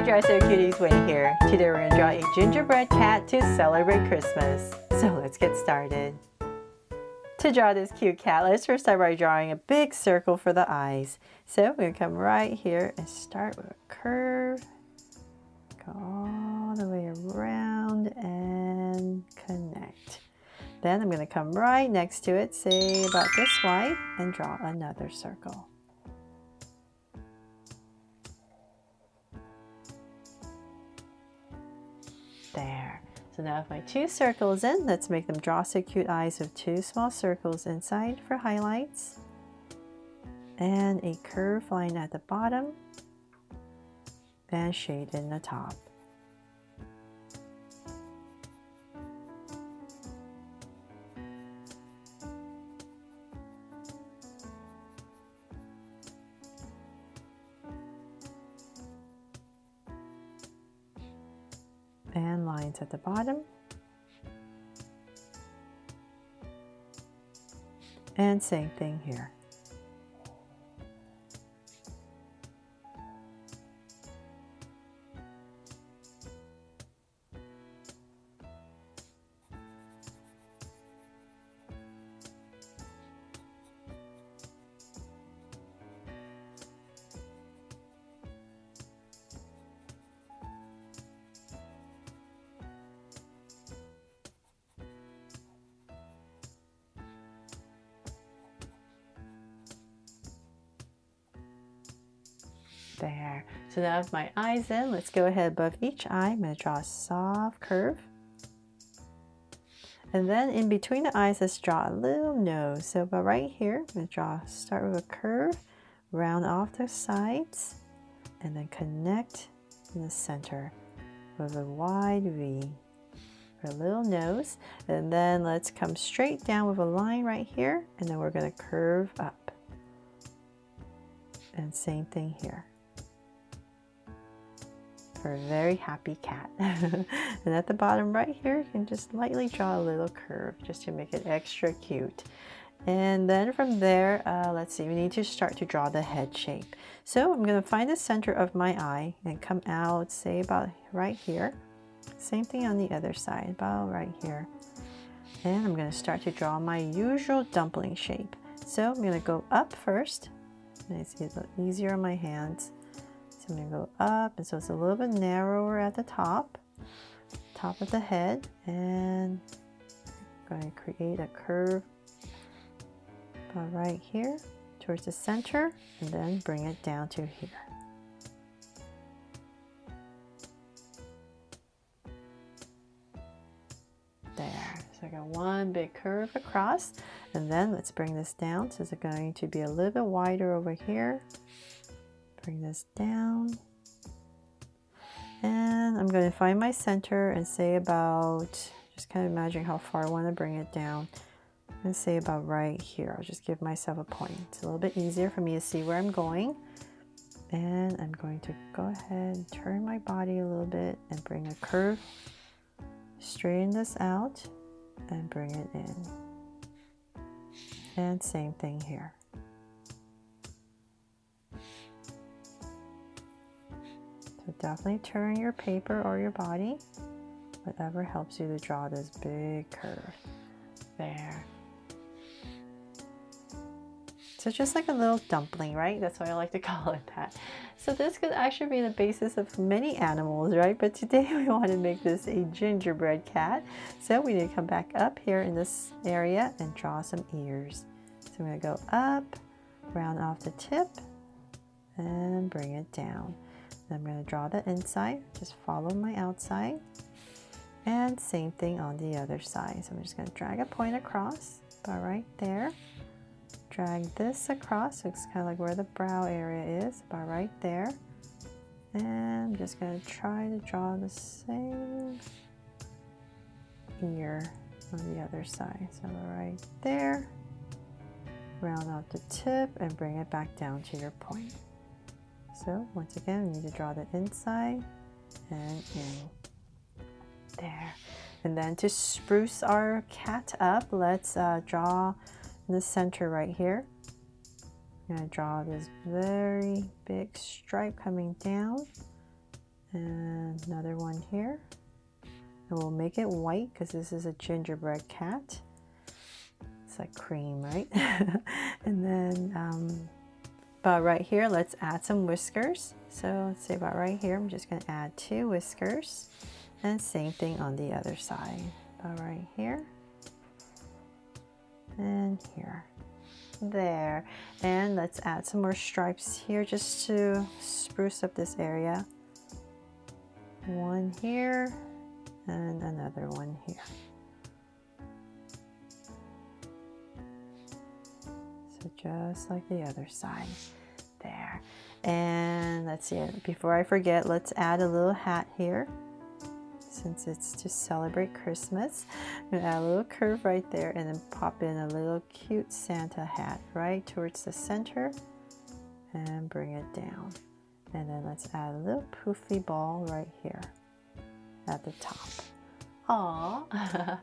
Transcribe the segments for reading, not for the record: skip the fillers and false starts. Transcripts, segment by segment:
Dry So Cuties, Wayne here. Today we're going to draw a gingerbread cat to celebrate Christmas. So let's get started. To draw this cute cat, let's first start by drawing a big circle for the eyes. So we're going to come right here and start with a curve. Go all the way around and connect. Then I'm going to come right next to it, say about this wide, and draw another circle. There. So now with my two circles in, let's make them draw so cute eyes with two small circles inside for highlights and a curved line at the bottom and shade in the top. And lines at the bottom. And same thing here. There. So now with my eyes in, let's go ahead above each eye. I'm going to draw a soft curve. And then in between the eyes, let's draw a little nose. So about right here, I'm going to start with a curve, round off the sides, and then connect in the center with a wide V for a little nose. And then let's come straight down with a line right here, and then we're going to curve up. And same thing here. For a very happy cat. And at the bottom right here, you can just lightly draw a little curve just to make it extra cute. And then from there, let's see, we need to start to draw the head shape. So I'm going to find the center of my eye and come out, say about right here. Same thing on the other side, about right here. And I'm going to start to draw my usual dumpling shape. So I'm going to go up first. It's a little easier on my hands. So I'm going to go up, and so it's a little bit narrower at the top of the head, and I'm going to create a curve about right here towards the center, and then bring it down to here. There. So I got one big curve across, and then let's bring this down. So it's going to be a little bit wider over here. Bring this down, and I'm going to find my center and say about, just kind of imagine how far I want to bring it down, and say about right here. I'll just give myself a point. It's a little bit easier for me to see where I'm going, and I'm going to go ahead and turn my body a little bit and bring a curve, straighten this out and bring it in, and same thing here. So definitely turn your paper or your body, whatever helps you to draw this big curve. There. So just like a little dumpling, right? That's why I like to call it that. So this could actually be the basis of many animals, right? But today we want to make this a gingerbread cat. So we need to come back up here in this area and draw some ears. So I'm going to go up, round off the tip, and bring it down. Then I'm going to draw the inside, just follow my outside, and same thing on the other side. So I'm just going to drag a point across, about right there. Drag this across, so it's kind of like where the brow area is, about right there. And I'm just going to try to draw the same ear on the other side. So right there, round off the tip and bring it back down to your point. So once again, we need to draw the inside and in. There. And then to spruce our cat up, let's draw in the center right here. I'm going to draw this very big stripe coming down And another one here. And we'll make it white because this is a gingerbread cat. It's like cream, right? And then about right here, let's add some whiskers. So let's say about right here, I'm just going to add 2 whiskers. And same thing on the other side. About right here. And here. There. And let's add some more stripes here just to spruce up this area. One here and another one here. So just like the other side. There. And let's see, before I forget, let's add a little hat here. Since it's to celebrate Christmas, I'm going to add a little curve right there and then pop in a little cute Santa hat right towards the center and bring it down. And then let's add a little poofy ball right here at the top. Aww.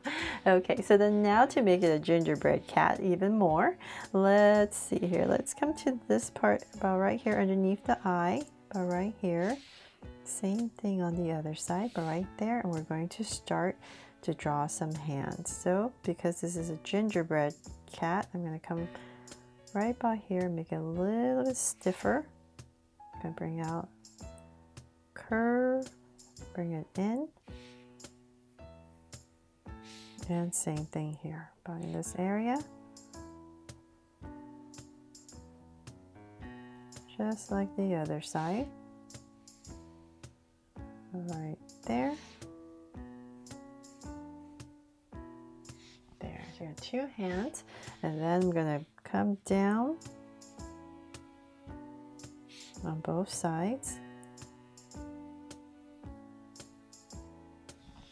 Okay, so then now to make it a gingerbread cat even more, let's see here. Let's come to this part about right here underneath the eye, about right here. Same thing on the other side, but right there, and we're going to start to draw some hands. So because this is a gingerbread cat, I'm going to come right about here, make it a little bit stiffer. I'm going to bring out curve, bring it in, and same thing here, about in this area. Just like the other side. Right there. There, so I got 2 hands, and then I'm going to come down on both sides.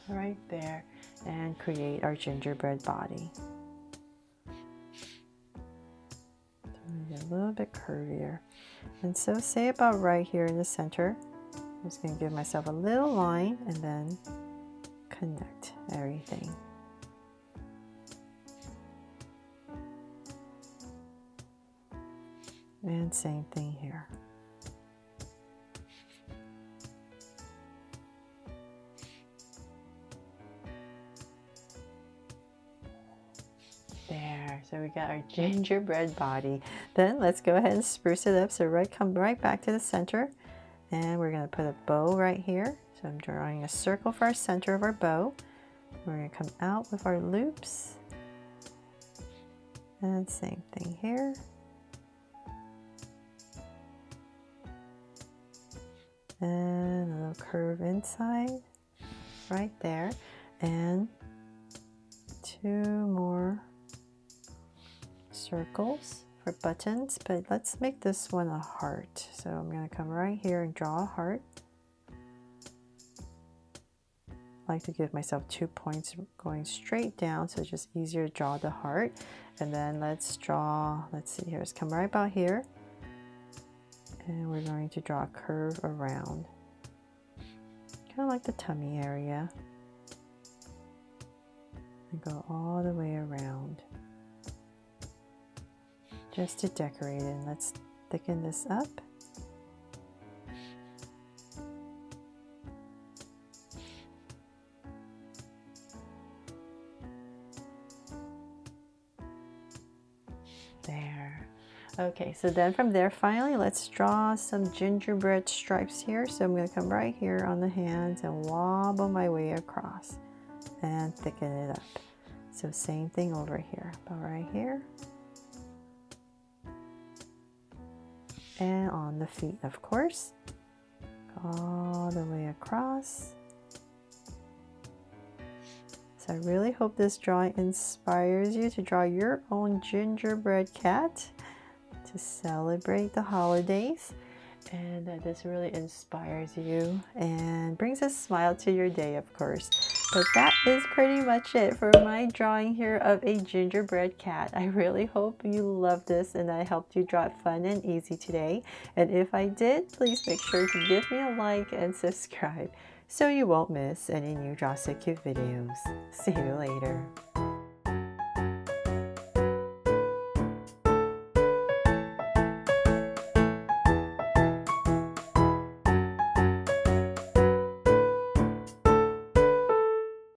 Right there, and create our gingerbread body. So make it a little bit curvier. And so say about right here in the center, I'm just going to give myself a little line and then connect everything. And same thing here. There, so we got our gingerbread body. Then let's go ahead and spruce it up. So come right back to the center. And we're going to put a bow right here. So I'm drawing a circle for our center of our bow. We're going to come out with our loops. And same thing here. And a little curve inside, right there. And 2 more circles for buttons, but let's make this one a heart. So I'm going to come right here and draw a heart. I like to give myself 2 points going straight down, so it's just easier to draw the heart. And then let's see here, let's come right about here, and we're going to draw a curve around, kind of like the tummy area, and go all the way around. Just to decorate it. And let's thicken this up. There. Okay, so then from there, finally, let's draw some gingerbread stripes here. So I'm going to come right here on the hands and wobble my way across and thicken it up. So same thing over here, about right here. And on the feet, of course, all the way across. So I really hope this drawing inspires you to draw your own gingerbread cat to celebrate the holidays, and that this really inspires you and brings a smile to your day, of course. But that is pretty much it for my drawing here of a gingerbread cat. I really hope you love this and I helped you draw it fun and easy today. And if I did, please make sure to give me a like and subscribe so you won't miss any new Draw So Cute videos. See you later.